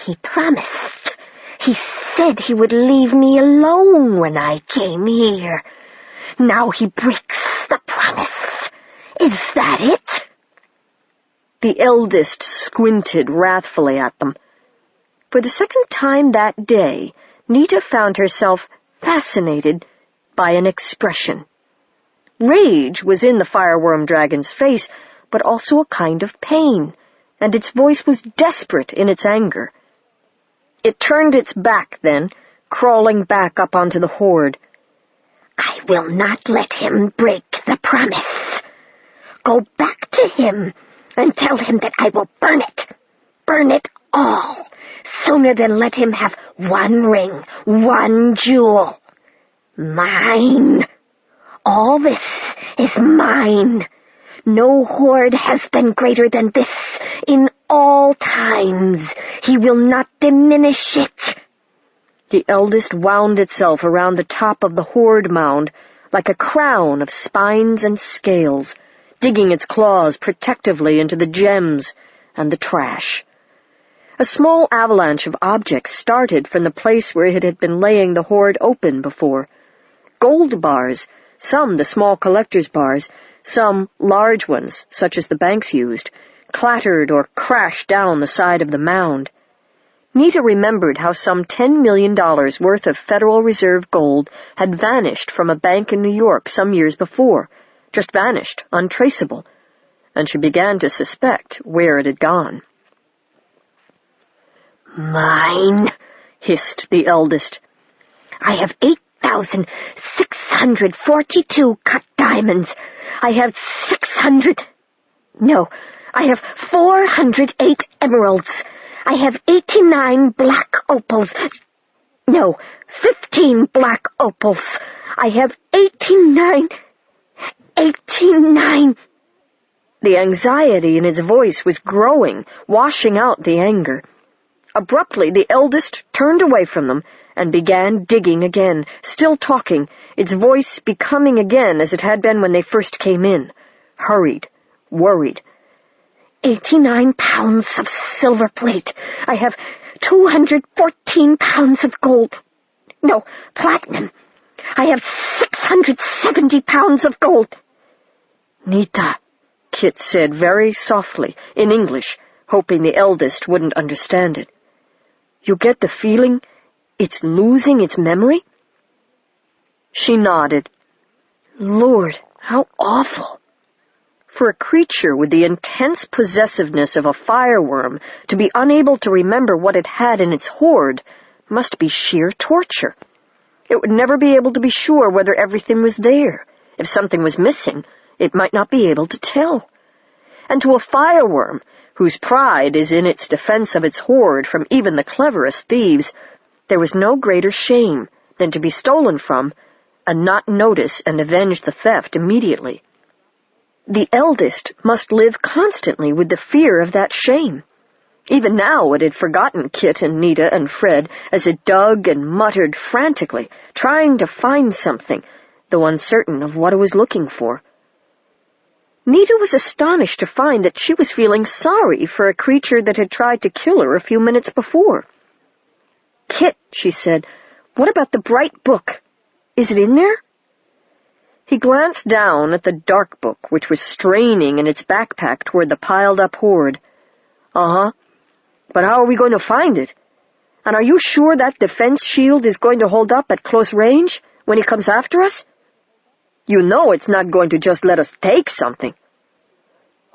He promised. He said he would leave me alone when I came here. Now he breaks the promise. Is that it?" The eldest squinted wrathfully at them. For the second time that day, Nita found herself fascinated by an expression. Rage was in the fireworm dragon's face, but also a kind of pain, and its voice was desperate in its anger. It turned its back then, crawling back up onto the horde. "I will not let him break the promise. Go back to him and tell him that I will burn it all, sooner than let him have one ring, one jewel. Mine. All this is mine. No horde has been greater than this in all times. He will not diminish it." The eldest wound itself around the top of the horde mound like a crown of spines and scales, digging its claws protectively into the gems and the trash. A small avalanche of objects started from the place where it had been laying the horde open before. Gold bars, some the small collector's bars, some large ones, such as the banks used, clattered or crashed down the side of the mound. Nita remembered how some $10 million worth of Federal Reserve gold had vanished from a bank in New York some years before, just vanished, untraceable, and she began to suspect where it had gone. "Mine," hissed the eldest. "I have 8,642 cut diamonds. I have 408 emeralds. I have 89 black opals. No, 15 black opals. I have 89... The anxiety in its voice was growing, washing out the anger. Abruptly, the eldest turned away from them and began digging again, still talking, its voice becoming again as it had been when they first came in, hurried, worried. 89 pounds of silver plate. I have 214 pounds of gold. No, platinum. I have 670 pounds of gold. "Nita," Kit said very softly, in English, hoping the eldest wouldn't understand it. "You get the feeling it's losing its memory?" She nodded. Lord, how awful! For a creature with the intense possessiveness of a fireworm to be unable to remember what it had in its hoard must be sheer torture. It would never be able to be sure whether everything was there. If something was missing, it might not be able to tell. And to a fireworm, whose pride is in its defense of its hoard from even the cleverest thieves, there was no greater shame than to be stolen from and not notice and avenge the theft immediately. The eldest must live constantly with the fear of that shame. Even now it had forgotten Kit and Nita and Fred as it dug and muttered frantically, trying to find something, though uncertain of what it was looking for. Nita was astonished to find that she was feeling sorry for a creature that had tried to kill her a few minutes before. "Kit," she said, "what about the bright book? Is it in there?" He glanced down at the dark book, which was straining in its backpack toward the piled-up hoard. "Uh-huh. But how are we going to find it? And are you sure that defense shield is going to hold up at close range when he comes after us? You know it's not going to just let us take something."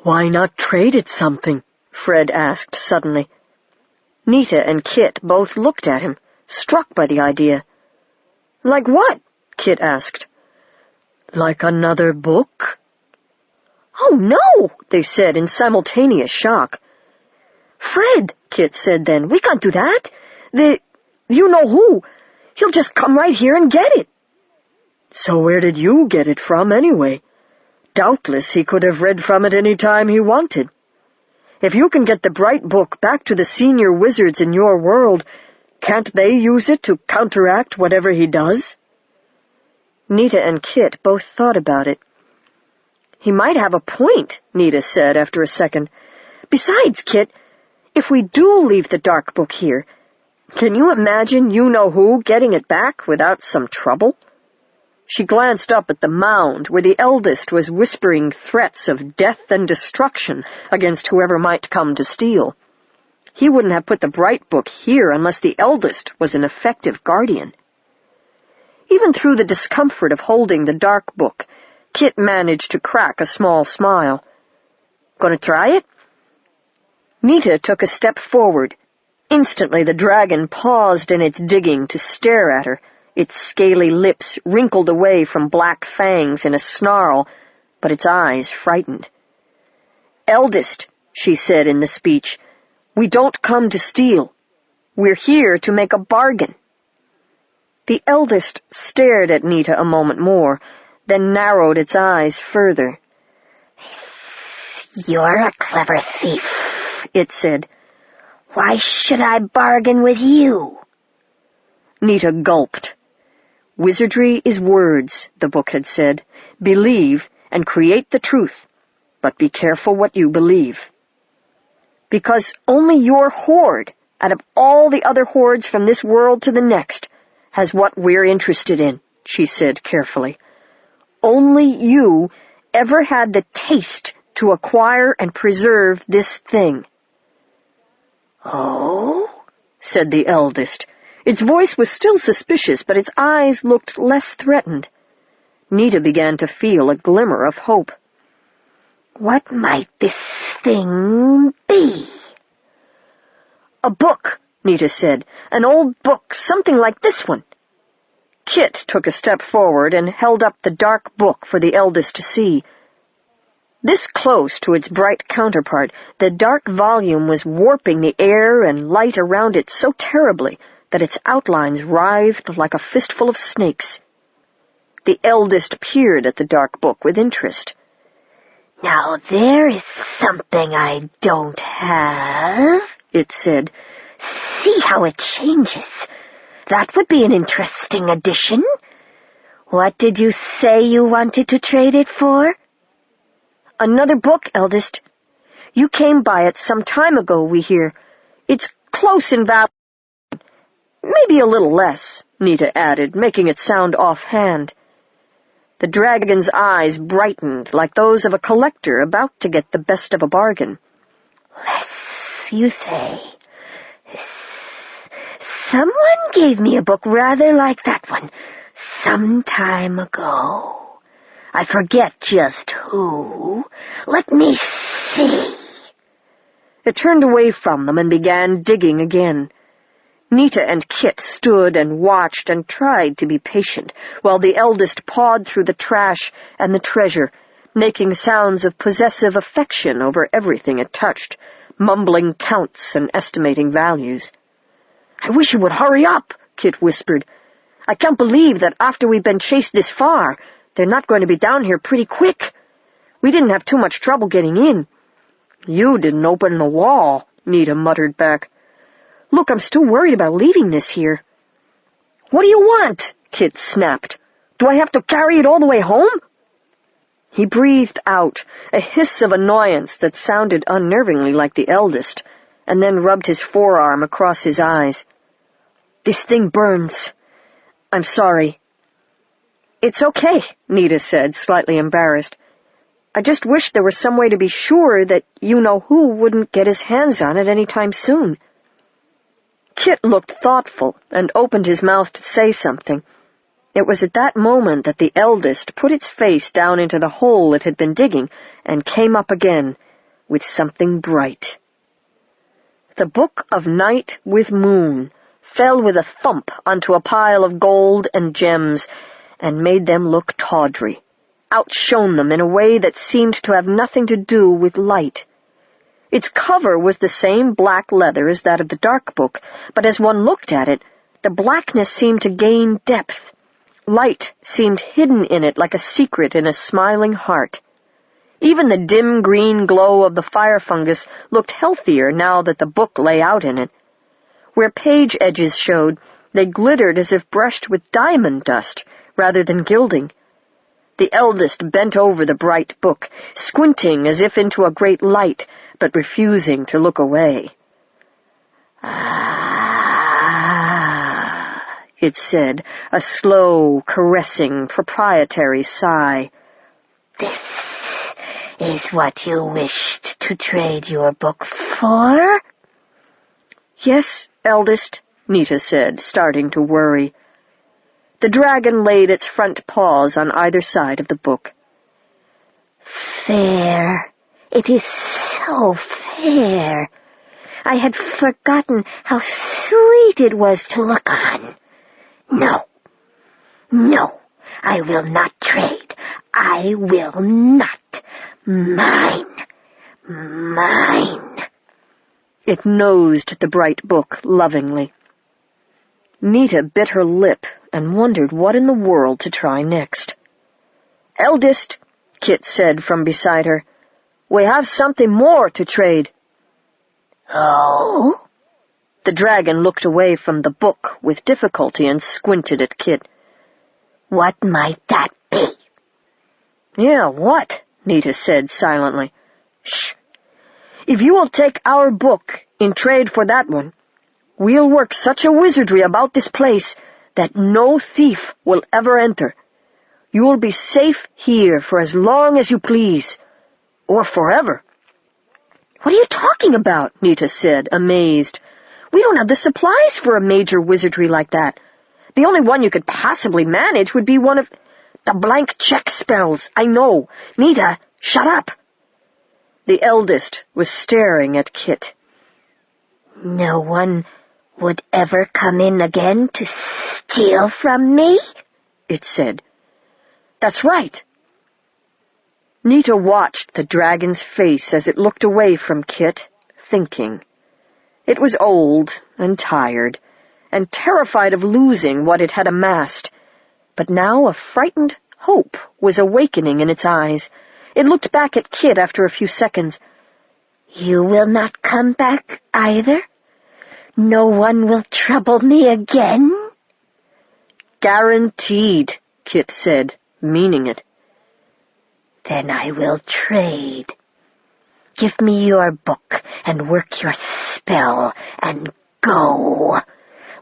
"Why not trade it something?" Fred asked suddenly. Nita and Kit both looked at him, struck by the idea. "Like what?" Kit asked. "Like another book?" "Oh, no!" they said in simultaneous shock. "Fred," Kit said then, "we can't do that. You-know-who. He'll just come right here and get it." "So where did you get it from, anyway? Doubtless he could have read from it any time he wanted. If you can get the bright book back to the senior wizards in your world, can't they use it to counteract whatever he does?" Nita and Kit both thought about it. "He might have a point," Nita said after a second. "Besides, Kit, If we do leave the dark book here, can you imagine you-know-who getting it back without some trouble? She glanced up at the mound where the eldest was whispering threats of death and destruction against whoever might come to steal. He wouldn't have put the bright book here unless the eldest was an effective guardian. Even through the discomfort of holding the dark book, Kit managed to crack a small smile. "Gonna try it?" Nita took a step forward. Instantly the dragon paused in its digging to stare at her, its scaly lips wrinkled away from black fangs in a snarl, but its eyes frightened. "Eldest," she said in the speech, "we don't come to steal. We're here to make a bargain." The eldest stared at Nita a moment more, then narrowed its eyes further. "You're a clever thief," it said. "Why should I bargain with you?" Nita gulped. "Wizardry is words," the book had said. "Believe and create the truth, but be careful what you believe. Because only your hoard, out of all the other hoards from this world to the next, has what we're interested in," she said carefully. "Only you ever had the taste to acquire and preserve this thing." "Oh?" said the eldest. Its voice was still suspicious, but its eyes looked less threatened. Nita began to feel a glimmer of hope. "What might this thing be?" "A book," Nita said. "An old book, something like this one." Kit took a step forward and held up the dark book for the eldest to see. This close to its bright counterpart, the dark volume was warping the air and light around it so terribly that its outlines writhed like a fistful of snakes. The eldest peered at the dark book with interest. "Now there is something I don't have," it said. "See how it changes. That would be an interesting addition. What did you say you wanted to trade it for?" "Another book, eldest. You came by it some time ago, we hear. It's close in value. Maybe a little less," Nita added, making it sound offhand. The dragon's eyes brightened like those of a collector about to get the best of a bargain. "Less, you say? Someone gave me a book rather like that one some time ago. I forget just who. Let me see." It turned away from them and began digging again. Nita and Kit stood and watched and tried to be patient, while the eldest pawed through the trash and the treasure, making sounds of possessive affection over everything it touched, mumbling counts and estimating values. "I wish you would hurry up," Kit whispered. "I can't believe that after we've been chased this far, they're not going to be down here pretty quick. We didn't have too much trouble getting in." "You didn't open the wall," Nita muttered back. "Look, I'm still worried about leaving this here." "What do you want?" Kit snapped. "Do I have to carry it all the way home?" He breathed out, a hiss of annoyance that sounded unnervingly like the eldest, and then rubbed his forearm across his eyes. "This thing burns. I'm sorry." "It's okay," Nita said, slightly embarrassed. "I just wish there was some way to be sure that you-know-who wouldn't get his hands on it any time soon." Kit looked thoughtful and opened his mouth to say something. It was at that moment that the eldest put its face down into the hole it had been digging and came up again with something bright. The Book of Night with Moon fell with a thump onto a pile of gold and gems and made them look tawdry, outshone them in a way that seemed to have nothing to do with light. Its cover was the same black leather as that of the dark book, but as one looked at it, the blackness seemed to gain depth. Light seemed hidden in it like a secret in a smiling heart. Even the dim green glow of the fire fungus looked healthier now that the book lay out in it. Where page edges showed, they glittered as if brushed with diamond dust rather than gilding. The eldest bent over the bright book, squinting as if into a great light, but refusing to look away. "Ah," it said, a slow, caressing, proprietary sigh. "This is what you wished to trade your book for?" "Yes, eldest," Nita said, starting to worry. The dragon laid its front paws on either side of the book. "Fair. It is so fair. I had forgotten how sweet it was to look on. No, I will not trade. I will not. Mine. It nosed the bright book lovingly. Nita bit her lip and wondered what in the world to try next. "Eldest," Kit said from beside her, "we have something more to trade." "Oh?" The dragon looked away from the book with difficulty and squinted at Kit. "What might that be?" "Yeah, what?" Nita said silently. "Shh. If you will take our book in trade for that one, we'll work such a wizardry about this place that no thief will ever enter. You will be safe here for as long as you please, or forever." "What are you talking about?" Nita said, amazed. "We don't have the supplies for a major wizardry like that. The only one you could possibly manage would be one of the blank check spells. I know. Nita, shut up." The eldest was staring at Kit. "No one would ever come in again to steal from me?" it said. "That's right." Nita watched the dragon's face as it looked away from Kit, thinking. It was old and tired, and terrified of losing what it had amassed, but now a frightened hope was awakening in its eyes. It looked back at Kit after a few seconds. "You will not come back either? No one will trouble me again?" "Guaranteed," Kit said, meaning it. "Then I will trade. Give me your book and work your spell and go.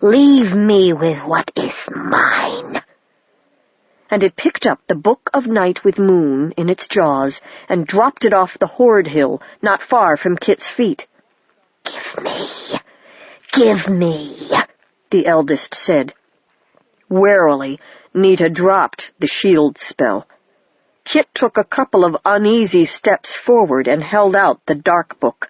Leave me with what is mine." And it picked up the Book of Night with Moon in its jaws and dropped it off the Horde Hill not far from Kit's feet. Give me, the eldest said. Warily, Nita dropped the shield spell. Kit took a couple of uneasy steps forward and held out the dark book.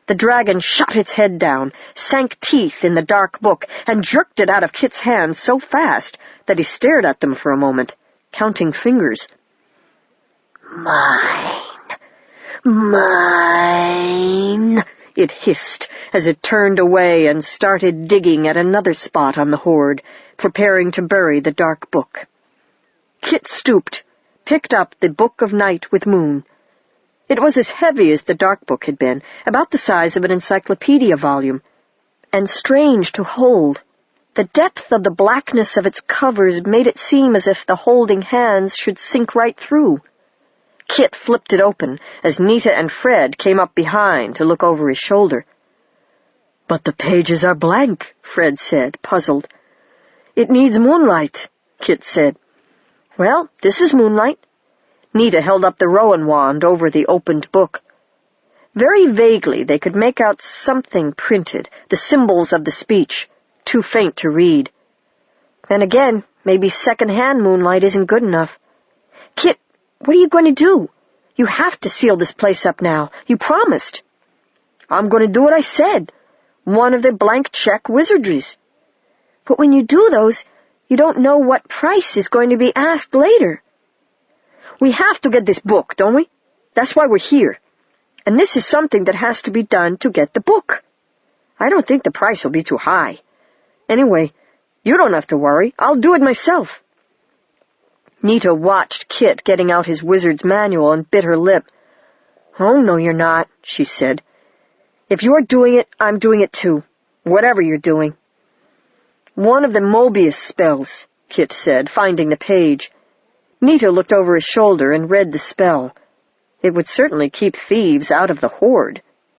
The dragon shot its head down, sank teeth in the dark book, and jerked it out of Kit's hands so fast that he stared at them for a moment, counting fingers. Mine, it hissed as it turned away and started digging at another spot on the hoard, preparing to bury the dark book. Kit stooped, picked up the Book of Night with Moon. It was as heavy as the dark book had been, about the size of an encyclopedia volume, and strange to hold. The depth of the blackness of its covers made it seem as if the holding hands should sink right through. Kit flipped it open as Nita and Fred came up behind to look over his shoulder. "But the pages are blank," Fred said, puzzled. "It needs moonlight," Kit said. "Well, this is moonlight." Nita held up the Rowan wand over the opened book. Very vaguely they could make out something printed, the symbols of the speech, too faint to read. Then again, maybe second-hand moonlight isn't good enough. "Kit, what are you going to do? You have to seal this place up now. You promised." "I'm going to do what I said. One of the blank check wizardries." "But when you do those, you don't know what price is going to be asked later." "We have to get this book, don't we? That's why we're here. And this is something that has to be done to get the book. I don't think the price will be too high. Anyway, you don't have to worry. I'll do it myself." Nita watched Kit getting out his wizard's manual and bit her lip. "Oh, no, you're not," she said. "If you're doing it, I'm doing it too. Whatever you're doing." "One of the Mobius spells," Kit said, finding the page. Nita looked over his shoulder and read the spell. It would certainly keep thieves out of the hoard.